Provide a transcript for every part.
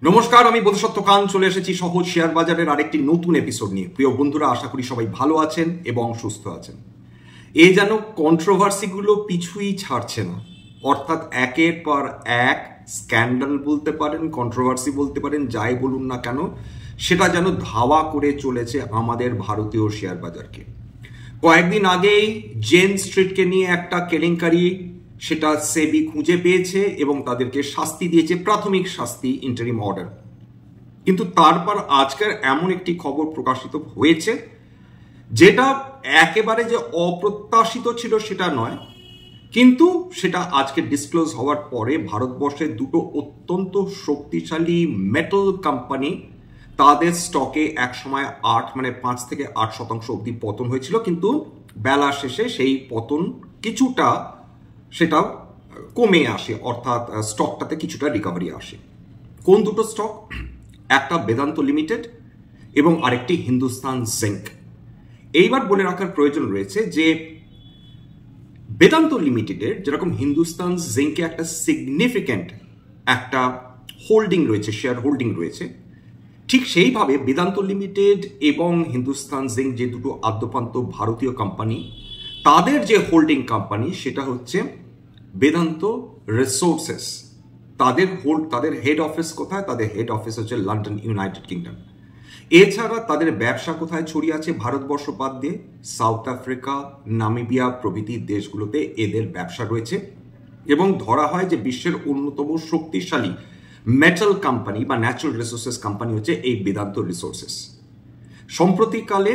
নমস্কার, আমি বোধসত্ত্ব কান চলে এসেছি সহজ শেয়ার বাজারের আরেকটি নতুন এপিসোড নিয়ে। প্রিয় বন্ধুরা, আশা করি সবাই ভালো আছেন এবং সুস্থ আছেন। এই যেন কন্ট্রোভার্সিগুলো পিছুই ছাড়ছে না, অর্থাৎ একের পর এক স্ক্যান্ডাল বলতে পারেন, কন্ট্রোভার্সি বলতে পারেন, যাই বলুন না কেন, সেটা যেন ধাওয়া করে চলেছে আমাদের ভারতীয় শেয়ার বাজারকে। কয়েকদিন আগেই জেন স্ট্রিটকে নিয়ে একটা কেলেঙ্কারি, সেটা সেবি খুঁজে পেয়েছে এবং তাদেরকে শাস্তি দিয়েছে, প্রাথমিক শাস্তি, ইন্টারিম অর্ডার। কিন্তু তারপর আজকের এমন একটি খবর প্রকাশিত হয়েছে যেটা একেবারে যে অপ্রত্যাশিত ছিল সেটা নয়, কিন্তু সেটা আজকে ডিসক্লোজ হওয়ার পরে ভারতবর্ষের দুটো অত্যন্ত শক্তিশালী মেটাল কোম্পানি, তাদের স্টকে একসময় 5 থেকে 8% অবধি পতন হয়েছিল, কিন্তু বেলা শেষে সেই পতন কিছুটা সেটা কমে আসে, অর্থাৎ স্টকটাতে কিছুটা রিকভারি আসে। কোন দুটো স্টক? একটা বেদান্ত লিমিটেড এবং আরেকটি হিন্দুস্তান জিঙ্ক। এইবার বলে রাখার প্রয়োজন রয়েছে যে বেদান্ত লিমিটেডের যেরকম হিন্দুস্তান জিঙ্কে একটা সিগনিফিক্যান্ট একটা হোল্ডিং রয়েছে, শেয়ার হোল্ডিং রয়েছে, ঠিক সেইভাবে বেদান্ত লিমিটেড এবং হিন্দুস্তান জিঙ্ক, যে দুটো আদ্যপান্ত ভারতীয় কোম্পানি, তাদের যে হোল্ডিং কোম্পানি সেটা হচ্ছে বেদান্ত রিসোর্সেস। তাদের হেড অফিস কোথায়? তাদের হেড অফিস হচ্ছে লন্ডন, ইউনাইটেড কিংডম। এছাড়া তাদের ব্যবসা কোথায় ছড়িয়ে আছে ভারতবর্ষ বাদ দিয়ে? সাউথ আফ্রিকা, নামিবিয়া প্রভৃতি দেশগুলোতে এদের ব্যবসা রয়েছে। এবং ধরা হয় যে বিশ্বের অন্যতম শক্তিশালী মেটাল কোম্পানি বা ন্যাচারাল রিসোর্সেস কোম্পানি হচ্ছে এই বেদান্ত রিসোর্সেস। সম্প্রতিকালে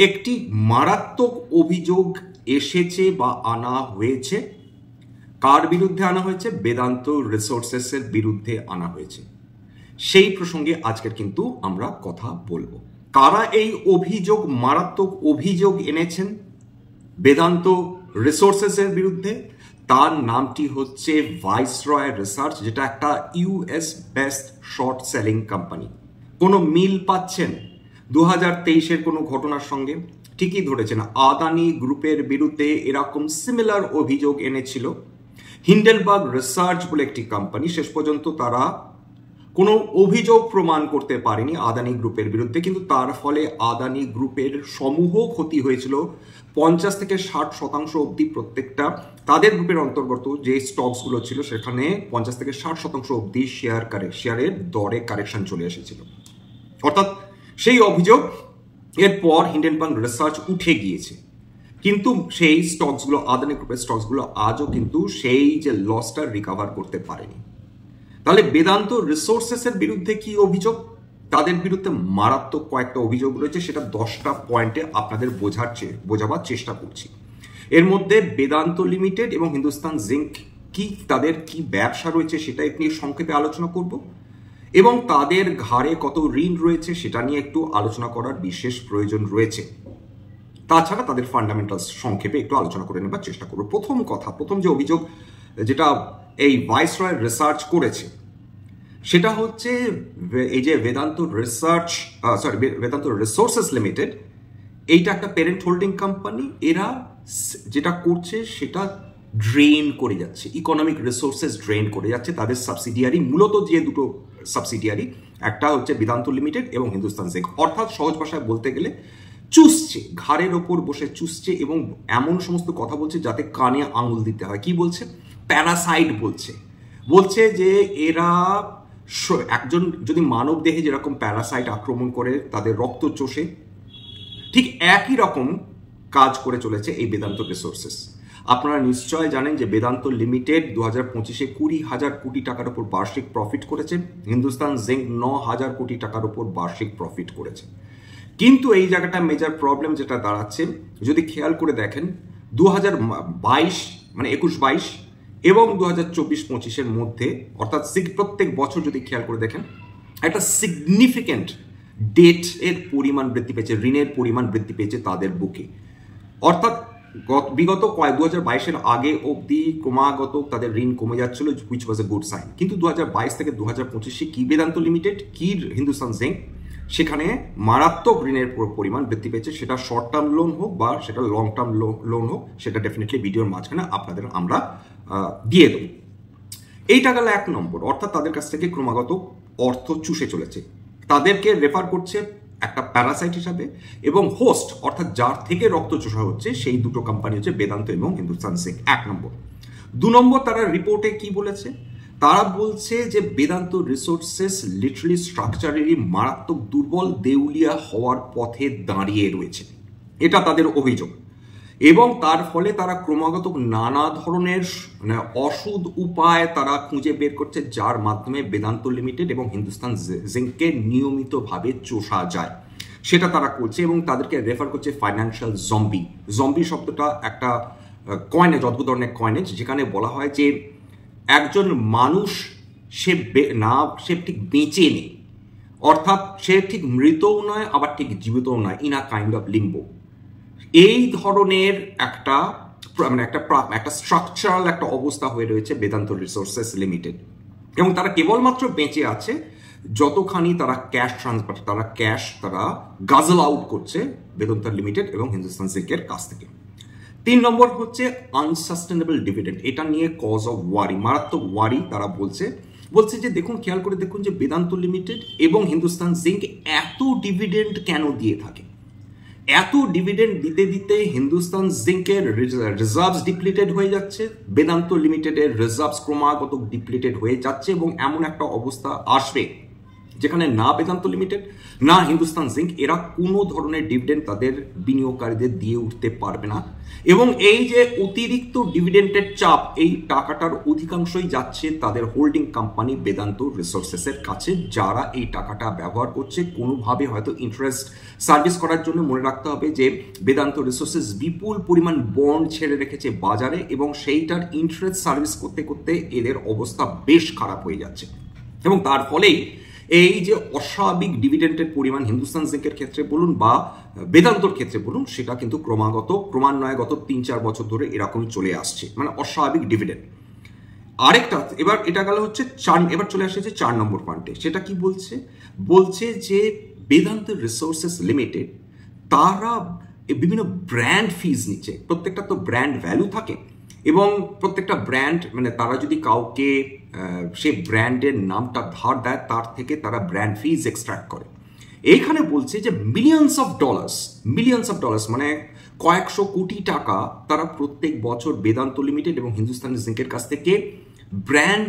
একটি মারাত্মক অভিযোগ এসেছে বা আনা হয়েছে। কার বিরুদ্ধে আনা হয়েছে? বেদান্ত রিসোর্সেসের বিরুদ্ধে আনা হয়েছে। সেই প্রসঙ্গে আজকের কিন্তু আমরা কথা বলবো। কারা এই অভিযোগ, মারাত্মক অভিযোগ এনেছেন বেদান্ত রিসোর্সেসের বিরুদ্ধে? তার নামটি হচ্ছে ভাইসরয় রিসার্চ, যেটা একটা US best short selling company. কোনো মিল পাচ্ছেন 2023-এর কোনো ঘটনার সঙ্গে? ঠিকই ধরেছেন, আদানি গ্রুপের বিরুদ্ধে এরকম সিমিলার অভিযোগ এনেছিল হিন্ডেলবার্গ রিসার্চ বলে একটি কোম্পানি। শেষ পর্যন্ত তারা কোনো অভিযোগ প্রমাণ করতে পারেনি আদানি গ্রুপের বিরুদ্ধে, কিন্তু তার ফলে আদানি গ্রুপের সমূহ ক্ষতি হয়েছিল। 50 থেকে 60% অবধি প্রত্যেকটা তাদের গ্রুপের অন্তর্গত যে স্টকসগুলো ছিল সেখানে 50 থেকে 60% অবধি শেয়ারের দরে কারেকশন চলে এসেছিল। অর্থাৎ সেই অভিযোগ এরপর হিন্ডেনবার্গ রিসার্চ উঠে গিয়েছে, কিন্তু সেই স্টকসগুলো, আদানি গ্রুপের স্টকসগুলো আজও কিন্তু সেই যে লসটা রিকভার করতে পারেনি। তাহলে বেদান্ত রিসোর্সেসের বিরুদ্ধে কি অভিযোগ? তাদের বিরুদ্ধে মারাত্মক কয়েকটা অভিযোগ রয়েছে, সেটা 10টা পয়েন্টে আপনাদের বোঝাবার চেষ্টা করছি। এর মধ্যে বেদান্ত লিমিটেড এবং হিন্দুস্তান জিঙ্ক কি, তাদের কি ব্যবসা রয়েছে সেটা নিয়ে সংক্ষেপে আলোচনা করব, এবং তাদের ঘাড়ে কত ঋণ রয়েছে সেটা নিয়ে একটু আলোচনা করার বিশেষ প্রয়োজন রয়েছে। তাছাড়া তাদের ফান্ডামেন্টালস সংক্ষেপে একটু আলোচনা করে নেবার চেষ্টা করব। প্রথম যে অভিযোগ যেটা এই ভাইসরয় রিসার্চ করেছে সেটা হচ্ছে এই যে বেদান্ত রিসোর্সেস লিমিটেড, এইটা একটা প্যারেন্ট হোল্ডিং কোম্পানি। এরা যেটা করছে সেটা ড্রেন করে যাচ্ছে, ইকোনমিক রিসোর্সেস ড্রেন করে যাচ্ছে তাদের সাবসিডিয়ারি। মূলত যে দুটো সাবসিডিয়ারি, একটা হচ্ছে বেদান্ত লিমিটেড এবং হিন্দুস্তান জিঙ্ক, অর্থাৎ সহজ ভাষায় বলতে গেলে চুষছে, ঘাড়ের ওপর বসে চুষছে এবং এমন সমস্ত কথা বলছে যাতে কানে আঙুল দিতে হয়। কি বলছে? প্যারাসাইট বলছে যে এরা একজন যদি মানব দেহে যেরকম প্যারাসাইট আক্রমণ করে তাদের রক্ত চষে, ঠিক একই রকম কাজ করে চলেছে এই বেদান্ত রিসোর্সেস। আপনারা নিশ্চয় জানেন যে বেদান্ত লিমিটেড 2025-এ 20,000 কোটি টাকার উপর বার্ষিক প্রফিট করেছে, হিন্দুস্তান জিঙ্ক 9,000 কোটি টাকার উপর বার্ষিক প্রফিট করেছে। কিন্তু এই জায়গাটা মেজর প্রবলেম যেটা দাঁড়াচ্ছে, যদি খেয়াল করে দেখেন 2022 মানে 21-22 এবং 2024-25-এর মধ্যে, অর্থাৎ প্রত্যেক বছর যদি খেয়াল করে দেখেন, একটা সিগনিফিক্যান্ট ডেট এর পরিমাণ বৃদ্ধি পেয়েছে, ঋণের পরিমাণ বৃদ্ধি পেয়েছে তাদের বুকে। অর্থাৎ বিগত 2022-এর আগে অবধি ক্রমাগত তাদের ঋণ কমে যাচ্ছিল, which was a good sign. কিন্তু 2022 থেকে 2025-এ কি বেদান্ত লিমিটেড, কি হিন্দুস্তান জিঙ্ক, সেখানে মারাত্মক ঋণের পরিমাণ বৃদ্ধি পেয়েছে। সেটা শর্ট টার্ম লোন হোক বা সেটা লং টার্ম লোন হোক, সেটা ডেফিনেটলি ভিডিওর মাঝখানে আপনাদের আমরা দিয়ে দেব। এইটা গেল 1 নম্বর, অর্থাৎ তাদের কাছ থেকে ক্রমাগত অর্থ চুষে চলেছে। তাদেরকে রেফার করছে একটা প্যারাসাইট হিসাবে, এবং হোস্ট অর্থাৎ যার থেকে রক্ত চোষা হচ্ছে সেই দুটো কোম্পানি হচ্ছে বেদান্ত এবং হিন্দুস্তান জিঙ্ক, 1 নম্বর। 2 নম্বর, তারা রিপোর্টে কি বলেছে? তারা বলছে যে বেদান্ত রিসোর্সেস লিটারালি স্ট্রাকচারেরই মারাত্মক দুর্বল, দেউলিয়া হওয়ার পথে দাঁড়িয়ে রয়েছে, এটা তাদের অভিযোগ। এবং তার ফলে তারা ক্রমাগত নানা ধরনের অসুদ উপায় তারা খুঁজে বের করছে, যার মাধ্যমে বেদান্ত লিমিটেড এবং হিন্দুস্তান জিঙ্ককে নিয়মিতভাবে চোষা যায়, সেটা তারা করছে। এবং তাদেরকে রেফার করছে ফাইন্যান্সিয়াল জম্বি। জম্বি শব্দটা একটা কয়েনেজ, অদ্ভুত ধরনের কয়েনেজ, যেখানে বলা হয় যে একজন মানুষ সে ঠিক বেঁচে নেই, অর্থাৎ সে ঠিক মৃতও নয় আবার ঠিক জীবিতও নয়, in a kind of limbo. এই ধরনের একটা স্ট্রাকচারাল একটা অবস্থা হয়ে রয়েছে বেদান্ত রিসোর্সেস লিমিটেড। এবং তারা কেবলমাত্র বেঁচে আছে যতখানি তারা ক্যাশ ট্রান্সফার, তারা গাজল আউট করছে বেদান্ত লিমিটেড এবং হিন্দুস্তান জিঙ্কের কাছ থেকে। 3 নম্বর হচ্ছে আনসাস্টেনেবল ডিভিডেন্ড। এটা নিয়ে কজ অফ ওয়ারি, মারাত্মক ওয়ারি। তারা বলছে যে দেখুন, খেয়াল করে দেখুন যে বেদান্ত লিমিটেড এবং হিন্দুস্তান জিঙ্ক এত ডিভিডেন্ড কেন দিয়ে থাকে। এত ডিভিডেন্ড দিতে দিতে হিন্দুস্তান জিঙ্কের রিজার্ভস ডিপ্লিটেড হয়ে যাচ্ছে, বেদান্ত লিমিটেডের রিজার্ভস ক্রমাগত ডিপ্লিটেড হয়ে যাচ্ছে, এবং এমন একটা অবস্থা আসবে যেখানে না বেদান্ত লিমিটেড না হিন্দুস্তান জিঙ্ক এরা কোনো ধরনের ডিভিডেন্ড তাদের বিনিয়োগকারীদের দিয়ে উঠতে পারবে না। এবং এই যে অতিরিক্ত ডিভিডেন্টের চাপ, এই টাকাটার অধিকাংশই যাচ্ছে তাদের হোল্ডিং কোম্পানি বেদান্ত রিসোর্সেসের কাছে, যারা এই টাকাটা ব্যবহার করছে কোনোভাবে হয়তো ইন্টারেস্ট সার্ভিস করার জন্য। মনে রাখতে হবে যে বেদান্ত রিসোর্সেস বিপুল পরিমাণ বন্ড ছেড়ে রেখেছে বাজারে, এবং সেইটার ইন্টারেস্ট সার্ভিস করতে করতে এদের অবস্থা বেশ খারাপ হয়ে যাচ্ছে। এবং তার ফলেই এই যে অস্বাভাবিক ডিভিডেন্টের পরিমাণ হিন্দুস্তান জিঙ্কের ক্ষেত্রে বলুন বা বেদান্তর ক্ষেত্রে বলুন, সেটা কিন্তু ক্রমান্বয়ে গত 3-4 বছর ধরে এরকমই চলে আসছে, মানে অস্বাভাবিক ডিভিডেন্ড। আরেকটা, এবার এটা গেল হচ্ছে এবার চলে আসছে 4 নম্বর পয়েন্টে। সেটা কি বলছে যে বেদান্ত রিসোর্সেস লিমিটেড তারা বিভিন্ন ব্র্যান্ড ফিজ নিচ্ছে। প্রত্যেকটা তো ব্র্যান্ড ভ্যালু থাকে, এবং প্রত্যেকটা ব্র্যান্ড তারা যদি কাউকে সে ব্র্যান্ডের নামটা ধার দেয়, তার থেকে তারা ব্র্যান্ড ফিজ এক্সট্রাক্ট করে। এইখানে বলছে যে মিলিয়ন্স অফ ডলার্স মানে কয়েকশো কোটি টাকা তারা প্রত্যেক বছর বেদান্ত লিমিটেড এবং হিন্দুস্তান জিঙ্কের কাছ থেকে ব্র্যান্ড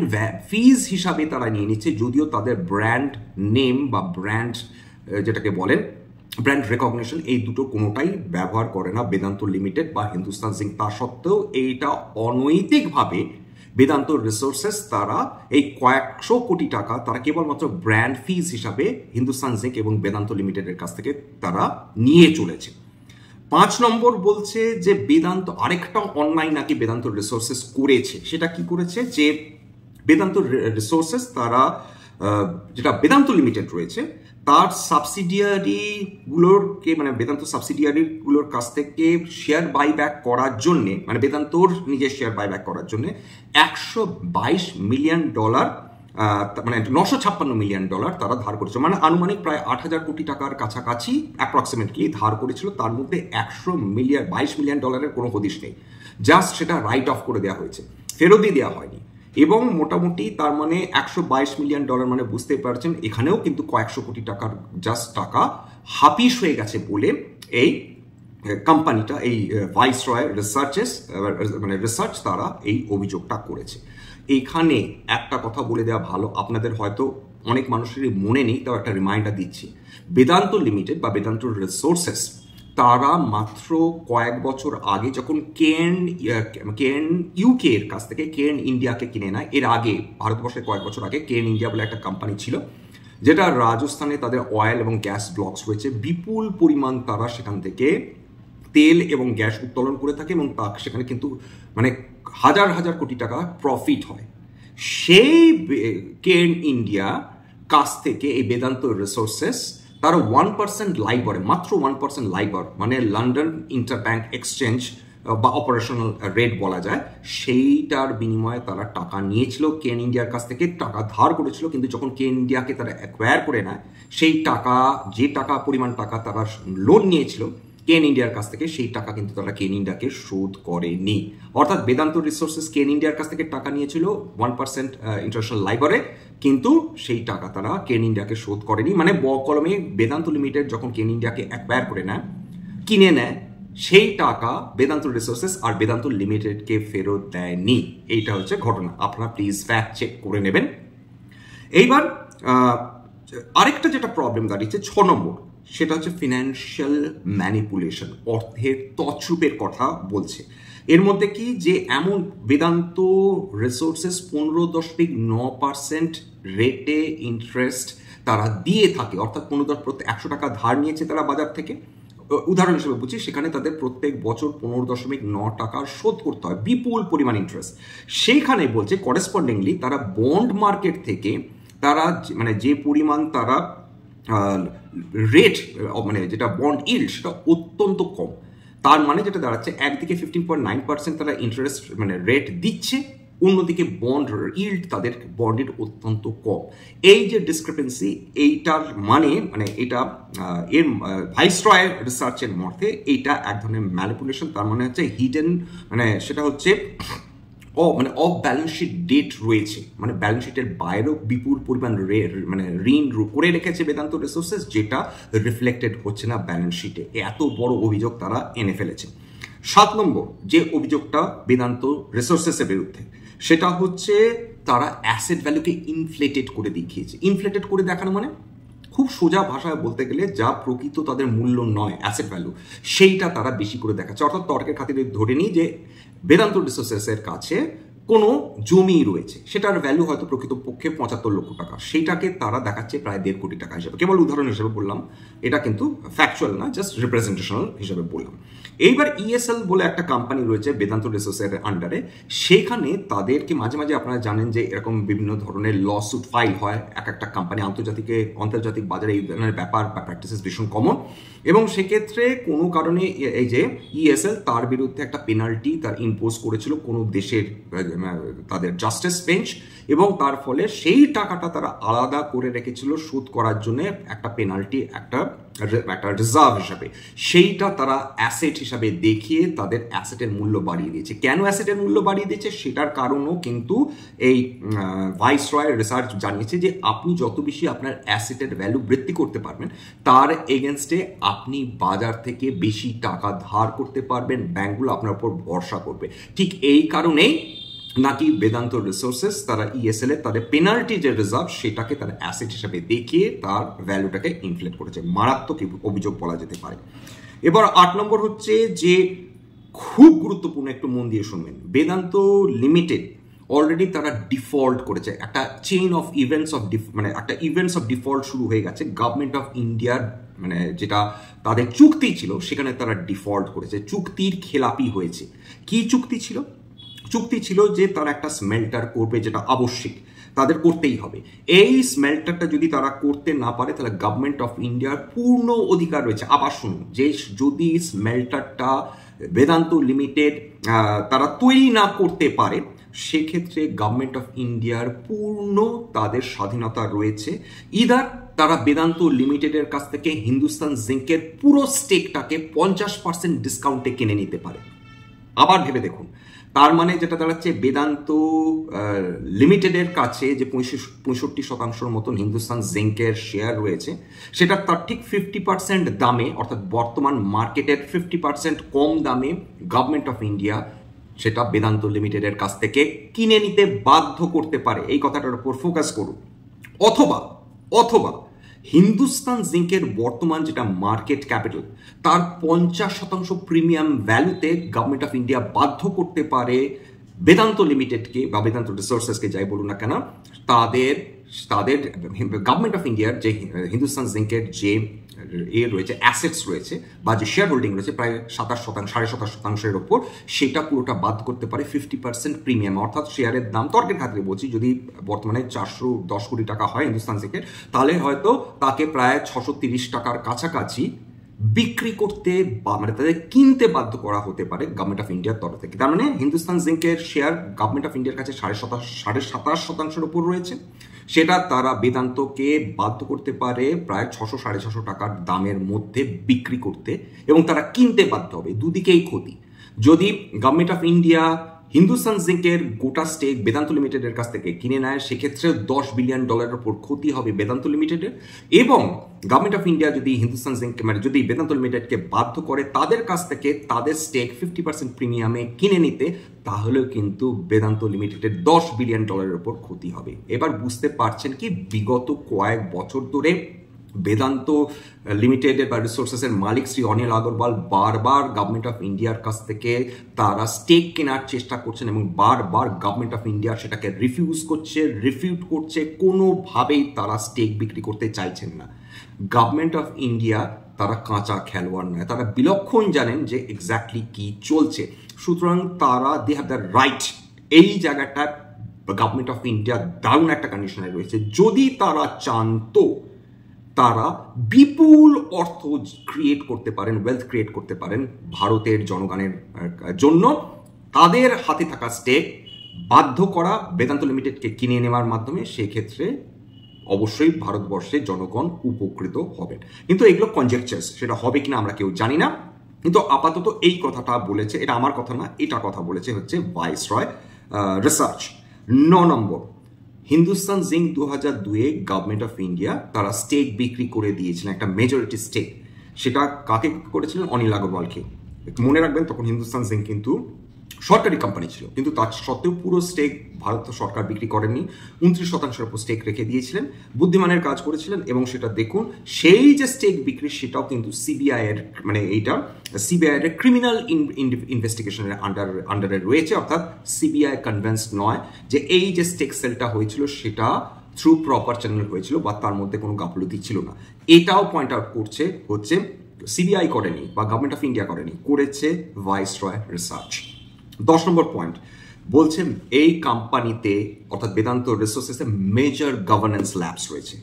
ফিজ হিসাবে তারা নিয়ে নিচ্ছে, যদিও তাদের ব্র্যান্ড নেম বা ব্র্যান্ড যেটাকে বলেন ব্র্যান্ড রেকগনিশন, এই দুটো কোনোটাই ব্যবহার করে না বেদান্ত লিমিটেড বা হিন্দুস্তান জিঙ্ক। তা সত্ত্বেও এইটা অনৈতিকভাবে বেদান্ত রিসোর্সেস তারা এই কয়েকশো কোটি টাকা তারা কেবলমাত্র ব্র্যান্ড ফিজ হিসাবে হিন্দুস্তান জিঙ্ক এবং বেদান্ত লিমিটেডের কাছ থেকে তারা নিয়ে চলেছে। 5 নম্বর বলছে যে বেদান্ত আরেকটা অন্যায় নাকি বেদান্ত রিসোর্সেস করেছে। সেটা কি করেছে? যে বেদান্ত রিসোর্সেস তারা যেটা বেদান্ত লিমিটেড রয়েছে তার সাবসিডিয়ারিগুলোরকে বেদান্ত সাবসিডিয়ারিগুলোর কাছ থেকে শেয়ার বাইব্যাক করার জন্যে, বেদান্তর নিজের শেয়ার বাইব্যাক করার জন্যে $122 মিলিয়ন, 956 মিলিয়ন ডলার তারা ধার করেছে, আনুমানিক প্রায় 8,000 কোটি টাকার কাছাকাছি অ্যাপ্রক্সিমেটলি ধার করেছিল। তার মধ্যে $22 মিলিয়ন কোনো হদিশ নেই, জাস্ট সেটা রাইট অফ করে দেওয়া হয়েছে, ফেরতই দেওয়া হয়নি। এবং মোটামুটি তার $122 মিলিয়ন বুঝতে পারছেন, এখানেও কিন্তু কয়েকশো কোটি টাকার জাস্ট টাকা হাপিস হয়ে গেছে বলে এই কোম্পানিটা, এই ভাইসরয় রিসার্চ তারা এই অভিযোগটা করেছে। এইখানে একটা কথা বলে দেওয়া ভালো, আপনাদের হয়তো অনেক মানুষেরই মনে নেই, তাও একটা রিমাইন্ডার দিচ্ছি। বেদান্ত লিমিটেড বা বেদান্ত রিসোর্সেস তারা মাত্র কয়েক বছর আগে যখন কেএন ইউকে এর কাছ থেকে কেএন ইন্ডিয়াকে কিনে নেয়, এর আগে ভারতবর্ষে কয়েক বছর আগে কেএন ইন্ডিয়া বলে একটা কোম্পানি ছিল, যেটা রাজস্থানে তাদের অয়েল এবং গ্যাস ব্লকস রয়েছে। বিপুল পরিমাণ তারা সেখান থেকে তেল এবং গ্যাস উত্তোলন করে থাকে, এবং সেখানে কিন্তু হাজার হাজার কোটি টাকা প্রফিট হয়। সেই কেএন ইন্ডিয়া কাছ থেকে এই বেদান্ত রিসোর্সেস তারা 1% লাইবরে, মাত্র 1% লাইবর লন্ডন ইন্টারব্যাংক এক্সচেঞ্জ বা অপারেশনাল রেট বলা যায়, সেইটার বিনিময়ে তারা টাকা নিয়েছিল কেএন ইন্ডিয়ার কাছ থেকে, টাকা ধার করেছিল। কিন্তু যখন কেএন ইন্ডিয়াকে তারা অ্যাকোয়ার করে নেয়, সেই টাকা, যে পরিমাণ টাকা তারা লোন নিয়েছিল, কেন ইন্ডিয়ার কাছ থেকে, সেই টাকা কিন্তু তারা কেন ইন্ডিয়াকে শোধ করেনি। অর্থাৎ বেদান্ত রিসোর্সেস কেন ইন্ডিয়ার কাছ থেকে টাকা নিয়েছিল 1% ইন্টারন্যাশনাল লাইবরে, কিন্তু সেই টাকা তারা কেন ইন্ডিয়াকে শোধ করেনি। মানে কলমে বেদান্ত লিমিটেড যখন কেন ইন্ডিয়াকে অ্যাকোয়ার করে নেয়, কিনে নেয়, সেই টাকা বেদান্ত রিসোর্সেস আর বেদান্ত লিমিটেডকে ফেরত দেয়নি। এইটা হচ্ছে ঘটনা। আপনারা প্লিজ ফ্যাক্ট চেক করে নেবেন। এইবার আরেকটা যেটা প্রবলেম দাঁড়িয়েছে 6 নম্বর, সেটা হচ্ছে ফিনান্সিয়াল ম্যানিপুলেশন, অর্থের তছরূপের কথা বলছে। এর মধ্যে কি যে এমন বেদান্ত রিসোর্সেস 15.9% রেটে ইন্টারেস্ট তারা দিয়ে থাকে, অর্থাৎ 100 টাকা ধার নিয়েছে তারা বাজার থেকে, উদাহরণ হিসেবে বুঝি, সেখানে তাদের প্রত্যেক বছর 15.9 টাকা শোধ করতে হয়, বিপুল পরিমাণ ইন্টারেস্ট। সেইখানে বলছে করেসপন্ডিংলি তারা বন্ড মার্কেট থেকে তারা মানে যে পরিমাণ তারা রেট মানে যেটা বন্ড ইল্ড সেটা অত্যন্ত কম। তার মানে যেটা দাঁড়াচ্ছে একদিকে 15.9% তারা ইন্টারেস্ট মানে রেট দিচ্ছে, অন্যদিকে বন্ড ইল্ড তাদের বন্ডের অত্যন্ত কম। এই যে ডিসক্রিপেন্সি, এইটার মানে এটা এর ভাইসরয় রিসার্চের মধ্যে এইটা এক ধরনের ম্যানিপুলেশন। তার মানে হচ্ছে হিডেন, মানে সেটা হচ্ছে অফ ব্যালেন্স শিট ডেট রয়েছে, মানে ব্যালেন্স শিটের বাইরেও বিপুল পরিমাণ মানে ঋণ করে রেখেছে বেদান্ত রিসোর্সেস, যেটা রিফ্লেক্টেড হচ্ছে না ব্যালেন্স শিটে। এত বড় অভিযোগ তারা এনে ফেলেছে। 7 নম্বর যে অভিযোগটা বেদান্ত রিসোর্সেসের বিরুদ্ধে, সেটা হচ্ছে তারা অ্যাসেট ভ্যালুকে ইনফ্লেটেড করে দেখিয়েছে। ইনফ্লেটেড করে দেখানো মানে খুব সোজা ভাষায় বলতে গেলে যা প্রকৃত তাদের মূল্য নয় অ্যাসেট ভ্যালু, সেইটা তারা বেশি করে দেখাচ্ছে। অর্থাৎ তর্কের খাতিরে ধরে নিই যে বেদান্ত রিসোর্সেসের কাছে কোনো জমি রয়েছে, সেটার ভ্যালু হয়তো প্রকৃতপক্ষে 75 লক্ষ টাকা, সেইটাকে তারা দেখাচ্ছে প্রায় 1.5 কোটি টাকা হিসেবে। কেবল উদাহরণ হিসেবে বললাম, এটা কিন্তু ফ্যাকচুয়াল না, জাস্ট রিপ্রেজেন্টেশনাল হিসেবে বললাম। এইবার ইএসএল বলে একটা কোম্পানি রয়েছে বেদান্ত রিসোর্সের আন্ডারে, সেখানে তাদেরকে মাঝে মাঝে আপনারা জানেন যে এরকম বিভিন্ন ধরনের লসুট ফাইল হয়। একটা কোম্পানি আন্তর্জাতিক বাজারে এই ধরনের ব্যাপার বা প্র্যাকটিসেস ভীষণ কমন, এবং সেক্ষেত্রে কোনো কারণে এই যে ইএসএল তার বিরুদ্ধে একটা পেনাল্টি তার ইম্পোজ করেছিল কোনো দেশের তাদের জাস্টিস বেঞ্চ, এবং তার ফলে সেই টাকাটা তারা আলাদা করে রেখেছিল শোধ করার জন্য একটা পেনাল্টি, একটা রিজার্ভ হিসাবে। সেইটা তারা অ্যাসেট হিসাবে দেখিয়ে তাদের অ্যাসেটের মূল্য বাড়িয়ে দিয়েছে। কেন অ্যাসেটের মূল্য বাড়িয়ে দিয়েছে সেটার কারণও কিন্তু এই ভাইসরয় রিসার্চ জানিয়েছে যে আপনি যত বেশি আপনার অ্যাসেটের ভ্যালু বৃদ্ধি করতে পারবেন, তার এগেনস্টে আপনি বাজার থেকে বেশি টাকা ধার করতে পারবেন, ব্যাংকগুলো আপনার উপর ভরসা করবে। ঠিক এই কারণেই নাকি বেদান্ত রিসোর্সেস তারা ইএসএল এর তাদের পেনাল্টি যে রিজার্ভ সেটাকে তারা অ্যাসেট হিসাবে দেখিয়ে তার ভ্যালুটাকে ইনফ্লেট করেছে। মারাত্মক অভিযোগ বলা যেতে পারে। এবার 8 নম্বর হচ্ছে যে খুব গুরুত্বপূর্ণ, একটু মন দিয়ে শুনবেন। বেদান্ত লিমিটেড অলরেডি তারা ডিফল্ট করেছে, একটা চেইন অফ ইভেন্টস অফ একটা ইভেন্টস অফ ডিফল্ট শুরু হয়ে গেছে। গভর্নমেন্ট অফ ইন্ডিয়ার যেটা তাদের চুক্তি ছিল সেখানে তারা ডিফল্ট করেছে, চুক্তির খেলাপি হয়েছে। কি চুক্তি ছিল? চুক্তি ছিল যে তারা একটা স্মেল্টার করবে, যেটা আবশ্যিক, তাদের করতেই হবে। এই স্মেল্টারটা যদি তারা করতে না পারে তাহলে গভর্নমেন্ট অফ ইন্ডিয়ার পূর্ণ অধিকার রয়েছে। আবার শুনুন, যে যদি স্মেল্টারটা বেদান্ত লিমিটেড তারা তৈরি না করতে পারে, সেক্ষেত্রে গভর্নমেন্ট অফ ইন্ডিয়ার পূর্ণ তাদের স্বাধীনতা রয়েছে। ইদার তারা বেদান্ত লিমিটেডের কাছ থেকে হিন্দুস্তান জিঙ্কের পুরো স্টেকটাকে 50% ডিসকাউন্টে কিনে নিতে পারে। আবার ভেবে দেখুন, তার মানে যেটা দাঁড়াচ্ছে বেদান্ত লিমিটেডের কাছে যে 65% মতন হিন্দুস্তান জিঙ্কের শেয়ার রয়েছে, সেটা তার ঠিক 50% দামে, অর্থাৎ বর্তমান মার্কেটের 50% কম দামে গভর্নমেন্ট অফ ইন্ডিয়া সেটা বেদান্ত লিমিটেডের কাছ থেকে কিনে নিতে বাধ্য করতে পারে। এই কথাটার উপর ফোকাস করুন। অথবা হিন্দুস্তান জিঙ্কের বর্তমান যেটা মার্কেট ক্যাপিটাল, তার 50% প্রিমিয়াম ভ্যালুতে গভর্নমেন্ট অফ ইন্ডিয়া বাধ্য করতে পারে বেদান্ত লিমিটেডকে বা বেদান্ত রিসোর্সেসকে, যাই বলুন না কেন, তাদের গভর্নমেন্ট অফ ইন্ডিয়ার যে হিন্দুস্তান জিঙ্কের যে রয়েছে, অ্যাসেটস রয়েছে বা যে শেয়ার হোল্ডিং রয়েছে প্রায় 27.5% ওপর, সেটা পুরোটা বাদ করতে পারে 50% প্রিমিয়াম। অর্থাৎ শেয়ারের দাম, তর্কের খাতিরে বলছি, যদি বর্তমানে 410 কোটি টাকা হয় হিন্দুস্তান জিঙ্কের, তাহলে হয়তো তাকে প্রায় 630 টাকার কাছাকাছি বিক্রি করতে বা মানে তাদের কিনতে বাধ্য করা হতে পারে গভর্নমেন্ট অফ ইন্ডিয়ার তরফ থেকে। তার মানে হিন্দুস্তান জিঙ্কের শেয়ার গভর্নমেন্ট অফ ইন্ডিয়ার কাছে 27.5% উপর রয়েছে, সেটা তারা বেদান্তকে বাধ্য করতে পারে প্রায় 600-650 টাকার দামের মধ্যে বিক্রি করতে, এবং তারা কিনতে বাধ্য হবে। দুদিকেই ক্ষতি। যদি গভর্নমেন্ট অফ ইন্ডিয়া হিন্দুস্তান জিঙ্কের গোটা স্টেক বেদান্ত লিমিটেডের কাছ থেকে কিনে নেয়, সেক্ষেত্রে $10 বিলিয়ন উপর ক্ষতি হবে বেদান্ত লিমিটেডের। এবং গভর্নমেন্ট অফ ইন্ডিয়া যদি হিন্দুস্তান জিঙ্ক মানে যদি বেদান্ত লিমিটেডকে বাধ্য করে তাদের কাছ থেকে তাদের স্টেক 50% প্রিমিয়ামে কিনে নিতে, তাহলেও কিন্তু বেদান্ত লিমিটেডের $10 বিলিয়ন উপর ক্ষতি হবে। এবার বুঝতে পারছেন কি বিগত কয়েক বছর ধরে বেদান্ত লিমিটেডের বা রিসোর্সেসের মালিক শ্রী অনিল আগরওয়াল বারবার গভর্নমেন্ট অফ ইন্ডিয়ার কাছ থেকে তারা স্টেক কেনার চেষ্টা করছেন, এবং বারবার গভর্নমেন্ট অফ ইন্ডিয়া সেটাকে রিফিউট করছে, কোনোভাবেই তারা স্টেক বিক্রি করতে চাইছেন না। গভর্নমেন্ট অফ ইন্ডিয়া তারা কাঁচা খেলোয়াড় নয়, তারা বিলক্ষণ জানেন যে এক্স্যাক্টলি কি চলছে। সুতরাং তারা দে হ্যাভ দ্য রাইট। এই জায়গাটা গভর্নমেন্ট অফ ইন্ডিয়া দারুণ একটা কন্ডিশনে রয়েছে। যদি তারা চান তো তারা বিপুল অর্থ ক্রিয়েট করতে পারেন, ওয়েলথ ক্রিয়েট করতে পারেন ভারতের জনগণের জন্য। তাদের হাতে থাকা স্টেক বাধ্য করা বেদান্ত লিমিটেডকে কিনে নেওয়ার মাধ্যমে সেক্ষেত্রে অবশ্যই ভারতবর্ষের জনগণ উপকৃত হবেন। কিন্তু এগুলো কনজেকচার্স, সেটা হবে কিনা আমরা কেউ জানি না। কিন্তু আপাতত এই কথাটা বলেছে, এটা আমার কথা না, এটা কথা বলেছে হচ্ছে Viceroy Research. 9 number, Hindustan zinc 2002-এ গভর্নমেন্ট অফ ইন্ডিয়া তারা স্টেক বিক্রি করে দিয়েছিলেন, একটা মেজরিটি স্টেক। সেটা কাকে করেছিলেন? অনিল আগরওয়ালকে। মনে রাখবেন তখন হিন্দুস্তান জিঙ্ক কিন্তু সরকারি কোম্পানি ছিল, কিন্তু তার সত্ত্বেও পুরো স্টেক ভারত সরকার বিক্রি করেননি, 29% উপর স্টেক রেখে দিয়েছিলেন। বুদ্ধিমানের কাজ করেছিলেন। এবং সেটা দেখুন, সেই যে স্টেক বিক্রি সেটাও কিন্তু সিবিআই এর মানে এইটা সিবিআই এর ক্রিমিনাল ইনভেস্টিগেশনের আন্ডারে রয়েছে, অর্থাৎ সিবিআই কনভিন্সড নয় যে এই যে স্টেক সেলটা হয়েছিল সেটা থ্রু প্রপার চ্যানেল হয়েছিল বা তার মধ্যে কোনো গাফলতি ছিল না। এটাও পয়েন্ট আউট করছে হচ্ছে সিবিআই করেনি বা গভর্নমেন্ট অফ ইন্ডিয়া করেনি, করেছে ভাইসরয় রিসার্চ। 10 নম্বর পয়েন্ট বলছে এই কোম্পানিতে অর্থাৎ বেদান্ত রিসোর্সেসে মেজর গভর্নেন্স ল্যাপস রয়েছে।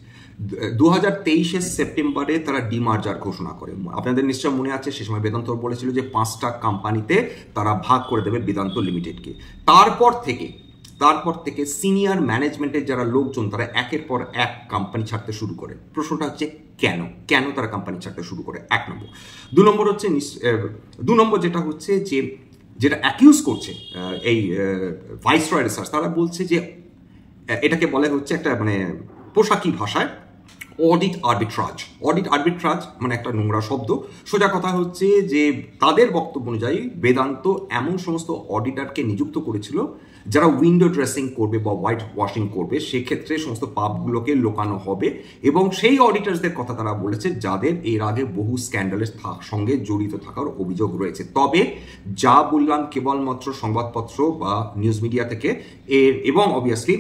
2023-এর সেপ্টেম্বরে তারা ডিমার্জার ঘোষণা করে। আপনাদের নিশ্চয় মনে আছে সে সময় বেদান্ত বলেছিল যে 5টা কোম্পানিতে তারা ভাগ করে দেবে বেদান্ত লিমিটেডকে। তারপর থেকে সিনিয়র ম্যানেজমেন্টের যারা লোকজন তারা একের পর এক কোম্পানি ছাড়তে শুরু করে। প্রশ্নটা হচ্ছে কেন তারা কোম্পানি ছাড়তে শুরু করে? 1 নম্বর। 2 নম্বর যেটা হচ্ছে যেটা অ্যাকিউজ করছে এই ভাইসরয় রিসার্চ, তারা বলছে যে এটাকে বলে হচ্ছে একটা মানে পোশাকি ভাষায় অডিট আর্বিট্রাজ মানে একটা নোংরা শব্দ। সোজা কথা হচ্ছে যে তাদের বক্তব্য অনুযায়ী বেদান্ত এমন সমস্ত অডিটরকে নিযুক্ত করেছিল যারা উইন্ডো ড্রেসিং করবে বা হোয়াইট ওয়াশিং করবে, সেক্ষেত্রে সমস্ত পাপগুলোকে লোকানো হবে। এবং সেই অডিটার্সদের কথা তারা বলেছে যাদের এর আগে বহু স্ক্যান্ডালের সঙ্গে জড়িত থাকার অভিযোগ রয়েছে। তবে যা বললাম কেবলমাত্র সংবাদপত্র বা নিউজ মিডিয়া থেকে এবং অবভিয়াসলি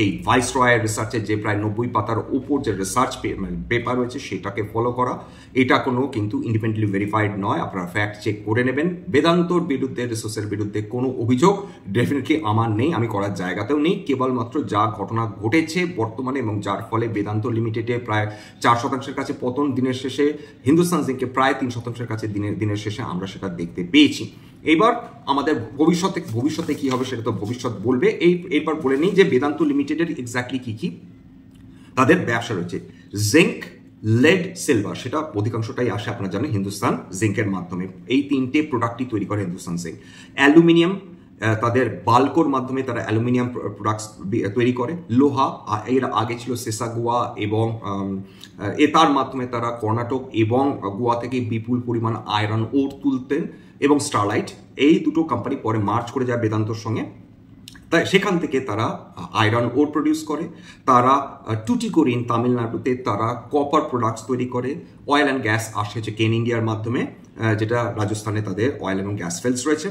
এই ভাইসরয় রিসার্চের যে প্রায় 90 পাতার উপর যে রিসার্চ পেপার রয়েছে সেটাকে ফলো করা। এটা কোনো কিন্তু ইন্ডিপেন্ডেন্টলি ভেরিফাইড নয়, আপনারা ফ্যাক্ট চেক করে নেবেন। বেদান্তর বিরুদ্ধে রিসোর্সের বিরুদ্ধে কোনো অভিযোগ ডেফিনেটলি আমার নেই, আমি করার জায়গাতেও নেই। কেবলমাত্র যা ঘটনা ঘটেছে বর্তমানে এবং যার ফলে বেদান্ত লিমিটেডে প্রায় 4% কাছে পতন, দিনের শেষে হিন্দুস্তান জিঙ্কে প্রায় 3% কাছে দিনের শেষে আমরা সেটা দেখতে পেয়েছি। এইবার আমাদের ভবিষ্যতে কি হবে সেটা তো ভবিষ্যৎ বলবে। এইবার বলে নিই যে বেদান্ত লিমিটেডের এক্স্যাক্টলি কি তাদের ব্যবসা রয়েছে। জিঙ্ক, লেড, সিলভার, সেটা অধিকাংশটাই আসে আপনারা জানেন হিন্দুস্তান জিঙ্কের মাধ্যমে। এই 3টে প্রোডাক্টই তৈরি করে হিন্দুস্তান জিঙ্ক। অ্যালুমিনিয়াম, তাদের বাল্কোর মাধ্যমে তারা অ্যালুমিনিয়াম প্রোডাক্টস তৈরি করে। লোহা, এর আগে ছিল সেসাগুয়া এবং তার মাধ্যমে তারা কর্ণাটক এবং গোয়া থেকে বিপুল পরিমাণ আয়রন ওর তুলতেন। এবং স্টারলাইট, এই দুটো কোম্পানি পরে মার্চ করে যায় বেদান্তর সঙ্গে, তাই সেখান থেকে তারা আয়রন ওর প্রডিউস করে। তারা টুটিকোরিন তামিলনাড়ুতে তারা কপার প্রোডাক্টস তৈরি করে। অয়েল অ্যান্ড গ্যাস আসে হচ্ছে কেন ইন্ডিয়ার মাধ্যমে, যেটা রাজস্থানে তাদের অয়েল এবং গ্যাস ফেলস রয়েছে।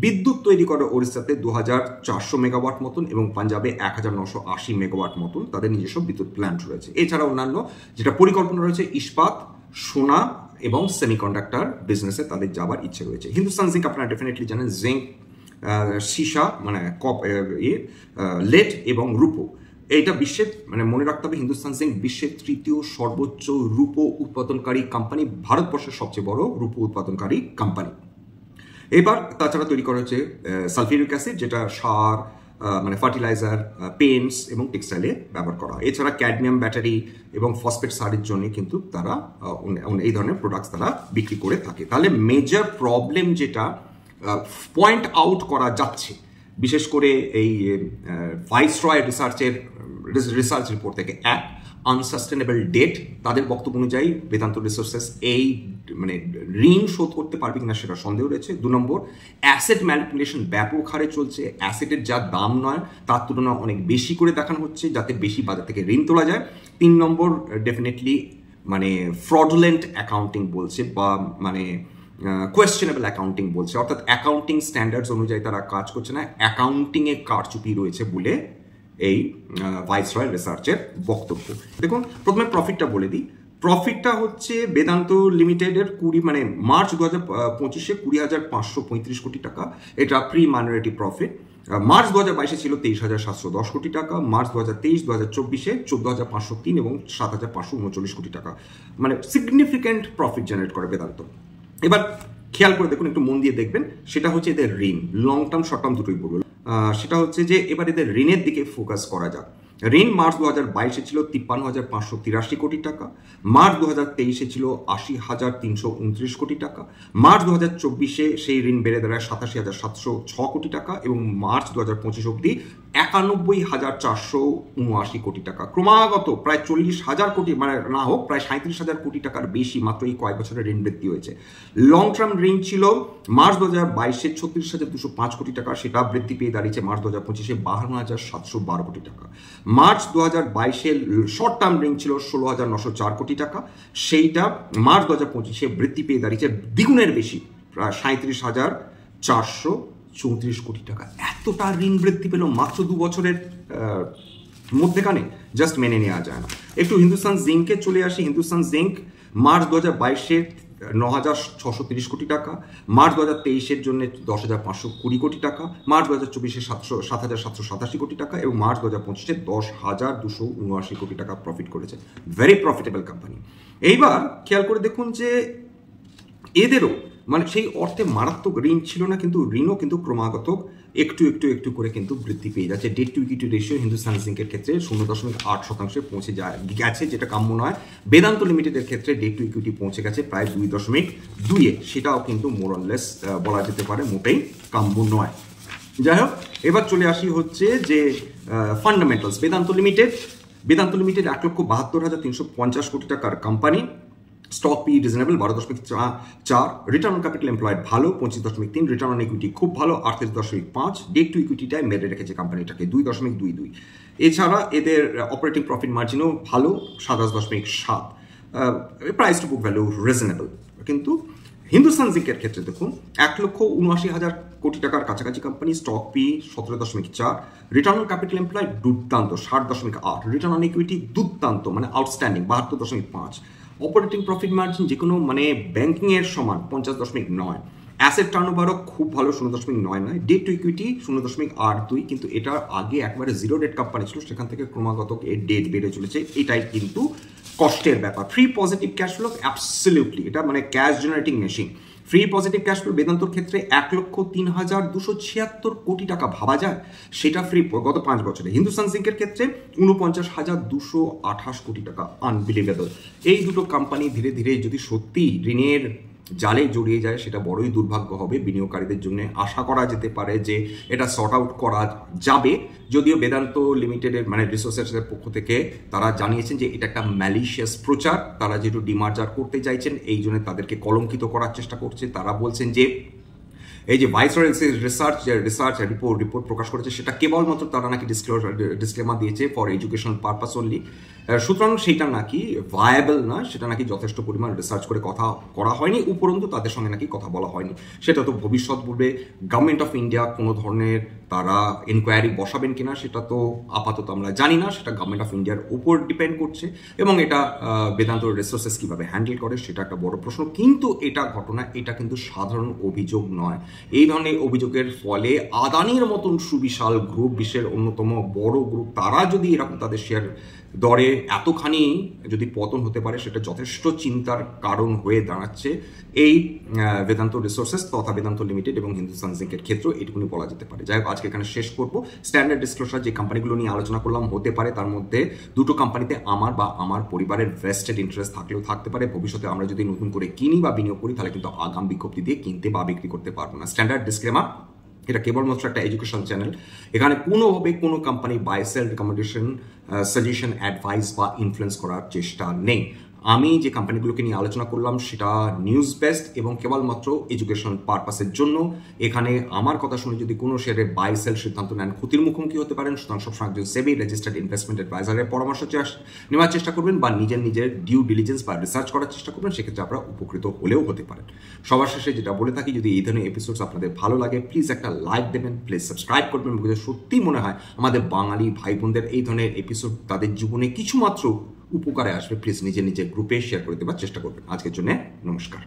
বিদ্যুৎ তৈরি করে ওড়িশাতে 2400 মেগাওয়াট মতন এবং পাঞ্জাবে 1980 মেগাওয়াট মতন তাদের নিজস্ব বিদ্যুৎ প্ল্যান্ট রয়েছে। এছাড়া অন্যান্য যেটা পরিকল্পনা রয়েছে ইস্পাত, সোনা এবং সেমিকন্ডাক্টর বিজনেসে তাদের যাবার ইচ্ছে রয়েছে। হিন্দুস্তান জিঙ্ক আপনারা ডেফিনেটলি জানেন, জিঙ্ক, সীসা মানে লেড এবং রূপো, এইটা বিশ্বের মানে মনে রাখতে হবে হিন্দুস্তান জিঙ্ক বিশ্বের তৃতীয় সর্বোচ্চ রূপ উৎপাদনকারী কোম্পানি, ভারতবর্ষের সবচেয়ে বড় রূপ উৎপাদনকারী কোম্পানি। এবার তাছাড়া তৈরি করা হচ্ছে সালফিউরিক অ্যাসিড, যেটা সার মানে ফার্টিলাইজার, পেন্টস এবং টেক্সটাইলে ব্যবহার করা হয়। এছাড়া ক্যাডমিয়াম ব্যাটারি এবং ফসফেট সারের জন্য কিন্তু তারা এই ধরনের প্রোডাক্টস তারা বিক্রি করে থাকে। তাহলে মেজর প্রবলেম যেটা পয়েন্ট আউট করা যাচ্ছে বিশেষ করে এই ভাইসরয় রিসার্চ রিপোর্ট থেকে, এক, আনসাস্টেনেবল ডেট, তাদের বক্তব্য অনুযায়ী বেদান্ত রিসোর্সেস এই মানে ঋণ শোধ করতে পারবে কিনা সেটা সন্দেহ রয়েছে। 2 নম্বর, অ্যাসেট ম্যানিপুলেশন ব্যাপক হারে চলছে, অ্যাসেটের যা দাম নয় তার তুলনায় অনেক বেশি করে দেখানো হচ্ছে যাতে বেশি বাজার থেকে ঋণ তোলা যায়। 3 নম্বর, ডেফিনেটলি মানে ফ্রডুলেন্ট অ্যাকাউন্টিং বলছে বা মানে কোয়েশ্চেনেবল অ্যাকাউন্টিং বলছে, অর্থাৎ অ্যাকাউন্টিং স্ট্যান্ডার্ডস অনুযায়ী তারা কাজ করছে না, অ্যাকাউন্টিংয়ে কারচুপি রয়েছে বলে এই ভাইসরয় রিসার্চের বক্তব্য। দেখুন প্রথমে প্রফিটটা বলে দিই। প্রফিটটা হচ্ছে বেদান্ত লিমিটেডের মানে মার্চ 2025-এ 20,535 কোটি টাকা, এটা প্রি মাইনরিটি প্রফিট। মার্চ 2022-এ ছিল 23,710 কোটি টাকা, মার্চ 2023-2024-এ 14,503 এবং 7,539 কোটি টাকা, মানে সিগনিফিক্যান্ট প্রফিট জেনারেট করে বেদান্ত। এবার খেয়াল করে দেখুন, একটু মন দিয়ে দেখবেন, সেটা হচ্ছে এদের ঋণ, লং টার্ম শর্ট টার্ম দুটোই বলবো। সেটা হচ্ছে যে এবার এদের ঋণের দিকে ফোকাস করা যাক। ঋণ মার্চ 2022-এ ছিল 53,583 কোটি টাকা, মার্চ 2023-এ ছিল 80,329 কোটি টাকা, মার্চ 2024-এ সেই ঋণ বেড়ে দাঁড়ায় 87,706 কোটি টাকা এবং মার্চ 2025 অব্দি 91,479 কোটি টাকা। ক্রমাগত প্রায় 40,000 কোটি, মানে না হোক প্রায় 37,000 কোটি টাকার বেশি মাত্র এই কয়েক বছরের ঋণ বৃদ্ধি হয়েছে। লং টার্ম ঋণ ছিল মার্চ 2022-এ 36,205 কোটি টাকা, সেটা বৃদ্ধি পেয়ে দাঁড়িয়েছে মার্চ 2025-এ 52,712 কোটি টাকা। মার্চ 2022-এর শর্ট টার্ম ঋণ ছিল 16,904 কোটি টাকা, সেইটা মার্চ 2025-এ বৃদ্ধি পেয়ে দাঁড়িয়েছে দ্বিগুণের বেশি, প্রায় 37,434 কোটি টাকা। এতটা ঋণ বৃদ্ধি পেল মাত্র 2 বছরের মধ্যেখানে, জাস্ট মেনে নেওয়া যায় না। একটু হিন্দুস্তান জিঙ্কে চলে আসি। হিন্দুস্তান জিঙ্ক মার্চ 2022-এর 9,630 কোটি টাকা, মার্চ 2023-এর জন্য 10,520 কোটি টাকা, মার্চ 2024-এ 7,787 কোটি টাকা এবং মার্চ 2025-এ 10,279 কোটি টাকা প্রফিট করেছে। Very profitable company. এইবার খেয়াল করে দেখুন যে এদেরও মানে সেই অর্থে মারাত্মক ঋণ ছিল না, কিন্তু ঋণও কিন্তু ক্রমাগত একটু করে কিন্তু বৃদ্ধি পেয়ে যাচ্ছে। Debt to equity ratio Hindustan জিঙ্কের ক্ষেত্রে 0.8% পৌঁছে গেছে, যেটা কাম্য নয়। বেদান্ত লিমিটেডের ক্ষেত্রে ডেট টু ইকুইটি পৌঁছে গেছে প্রায় 2.2-এ, সেটাও কিন্তু মোরলেস বলা যেতে পারে মোটেই কাম্য নয়। যাই হোক, এবার চলে আসি হচ্ছে যে ফান্ডামেন্টালস। বেদান্ত লিমিটেড 1,72,350 কোটি টাকার company, stock P reasonable 12.4, return on capital employed ভালো 25.3, রিটার্ন অন ইকুইটি খুব ভালো 38.5, ডেট টু ইকুইটিটাই মেরে রেখেছে কোম্পানিটাকে 2.22। এছাড়া এদের অপারেটিং প্রফিট মার্জিনও ভালো 27.7, price to book value reasonable. কিন্তু হিন্দুস্তান জিঙ্কের ক্ষেত্রে দেখুন 1,79,000 কোটি টাকার কাছাকাছি company, stock P 17.4, return on capital employed দুর্দান্ত 60.8, রিটার্ন অন ইকুইটি দুর্দান্ত মানে আউটস্ট্যান্ডিং 72.5, অপারেটিং প্রফিট মার্জিন যে কোনো মানে ব্যাংকিংয়ের সমান 50.9, অ্যাসেট টার্নওভারও খুব ভালো 0.9, ডেট টু ইকুইটি 0.82, কিন্তু এটা আগে একবারে জিরো ডেট কোম্পানি ছিল, সেখান থেকে ক্রমাগত এর ডেট বেড়ে চলেছে, এটাই কিন্তু কষ্টের ব্যাপার। Free positive cash flow absolutely, এটা মানে cash generating machine. Free positive cash flow বেদান্তর ক্ষেত্রে 1,03,276 কোটি টাকা, ভাবা যায় সেটা ফ্রি গত 5 বছরে। হিন্দুস্তান জিঙ্কের ক্ষেত্রে 49,228 কোটি টাকা, আনবিলিভেবল। এই দুটো কোম্পানি ধীরে ধীরে যদি সত্যি ঋণের জালে জড়িয়ে যায় সেটা বড়ই দুর্ভাগ্য হবে বিনিয়োগকারীদের জন্য। আশা করা যেতে পারে যে এটা সর্ট আউট করা যাবে, যদিও বেদান্ত লিমিটেডের মানে রিসোর্সেসের পক্ষ থেকে তারা জানিয়েছেন যে এটা একটা ম্যালিশিয়াস প্রচার, তারা যেহেতু ডিমার্জার করতে চাইছেন এই জন্য তাদেরকে কলঙ্কিত করার চেষ্টা করছে। তারা বলছেন যে এই যে ভাইসরয় রিসার্চ রিপোর্ট প্রকাশ করেছে সেটা কেবলমাত্র তারা নাকি ডিসক্লেমার দিয়েছে ফর এডুকেশনাল পারপাস অনলি, সুতরাং সেটা নাকি ভায়াবল না, সেটা নাকি যথেষ্ট পরিমাণ রিসার্চ করে কথা করা হয়নি, উপরন্তু তাদের সঙ্গে নাকি কথা বলা হয়নি। সেটা তো ভবিষ্যৎ বলবে। গভর্নমেন্ট অফ ইন্ডিয়া কোনো ধরনের তারা ইনকোয়ারি বসাবেন কিনা সেটা তো আপাতত আমরা জানি না, সেটা গভর্নমেন্ট অফ ইন্ডিয়ার উপর ডিপেন্ড করছে, এবং এটা বেদান্ত রিসোর্সেস কিভাবে হ্যান্ডেল করে সেটা একটা বড় প্রশ্ন। কিন্তু এটা ঘটনা, এটা কিন্তু সাধারণ অভিযোগ নয়। এই ধরনের অভিযোগের ফলে আদানির মতন সুবিশাল গ্রুপ, বিশ্বের অন্যতম বড় গ্রুপ, তারা যদি এরকম তাদের শেয়ার দরে এতখানি যদি পতন হতে পারে, সেটা যথেষ্ট চিন্তার কারণ হয়ে দাঁড়াচ্ছে এই বেদান্ত রিসোর্সেস তথা বেদান্ত লিমিটেড এবং হিন্দুস্তান জিঙ্কের ক্ষেত্রে, এটুকুনি বলা যেতে পারে। যাই হোক, আজকে এখানে শেষ করব। স্ট্যান্ডার্ড ডিসক্লোজার যে কোম্পানিগুলো নিয়ে আলোচনা করলাম, হতে পারে তার মধ্যে দুটো কোম্পানিতে আমার বা আমার পরিবারের ভেস্টেড ইন্টারেস্ট থাকলেও থাকতে পারে। ভবিষ্যতে আমরা যদি নতুন করে কিনি বা বিনিয়োগ করি, তাহলে কিন্তু আগাম বিজ্ঞপ্তি দিয়ে কিনতে বা বিক্রি করতে পারবো না। স্ট্যান্ডার্ড ডিসক্লেমার, এটা কেবলমাত্র একটা এডুকেশন চ্যানেল। এখানে কোনোভাবে কোনো company buy sell recommendation, suggestion, advice বা ইনফ্লুয়েন্স করার চেষ্টা নেই। আমি যে কোম্পানিগুলোকে নিয়ে আলোচনা করলাম সেটা নিউজ বেসড এবং কেবলমাত্র এডুকেশন পারপাসের জন্য। এখানে আমার কথা শুনে যদি কোনো শেয়ারে বাই সেল সিদ্ধান্ত নেন, ক্ষতির মুখোমুখি হতে পারেন। সুতরাং সবসময় একজন সেবি রেজিস্টার্ড ইনভেস্টমেন্ট অ্যাডভাইজারের পরামর্শ নেওয়ার চেষ্টা করবেন বা নিজের ডিউ ডিলিজেন্স বা রিসার্চ করার চেষ্টা করবেন, সেক্ষেত্রে আপনারা উপকৃত হলেও হতে পারেন। সবার শেষে যেটা বলে থাকি, যদি এই ধরনের এপিসোডস আপনাদের ভালো লাগে, প্লিজ একটা লাইক দেবেন, প্লিজ সাবস্ক্রাইব করবেন। সত্যি মনে হয় আমাদের বাঙালি ভাই বোনদের এই ধরনের এপিসোড তাদের জীবনে কিছুমাত্র উপকারে আসবে। প্লিজ নিজের গ্রুপে শেয়ার করে দেওয়ার চেষ্টা করবেন। আজকের জন্য নমস্কার।